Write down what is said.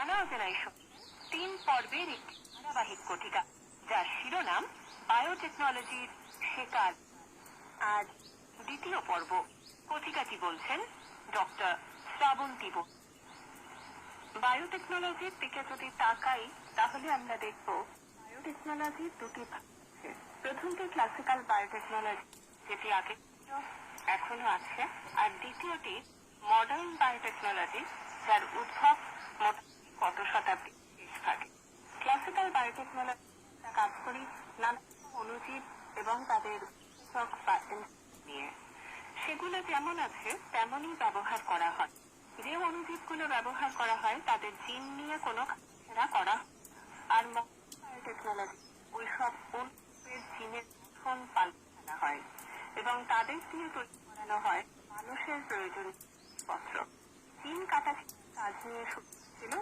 রানা অজেনাই 3 পর্বের একটি ধারাবাহিক পত্রিকা, যার শিরোনাম বায়োটেকনোলজির শেখার। আজ দ্বিতীয় পর্ব। পত্রিকাটি বলছেন ডক্টর শ্রাবন্তী বসু। বায়োটেকনোলজির দিকে যদি তাকাই, তাহলে আমরা দেখব বায়োটেকনোলজির দুটি ভাগ আছে। প্রথমটি ক্লাসিক্যাল বায়োটেকনোলজি, যেটি আগে ছিল, এখনো আছে, আর দ্বিতীয়টি মডার্ন বায়োটেকনোলজি, যার উদ্ভব গত শতাব্দীর শেষ ভাগে। ক্লাসিক্যাল বায়োটেকনোলজি কাজ করি নানা অণুজীব এবং তাদের উৎসেচক বা এনজাইম নিয়ে। সেগুলো যেমন আছে তেমনই ব্যবহার করা হয়। যে অণুজীবগুলো ব্যবহার করা হয় তাদের জিন নিয়ে কোনো কাজেরা করা হয়, আর বায়োটেকনোলজি ওইসব অণুজীবের জিনের গঠন পাল্টানো হয় এবং তাদের দিয়ে তৈরি করানো হয় মানুষের প্রয়োজনীয় জিনিসপত্র। জিন কাটাছেঁড়ার কাজ নিয়ে শুরু ছিল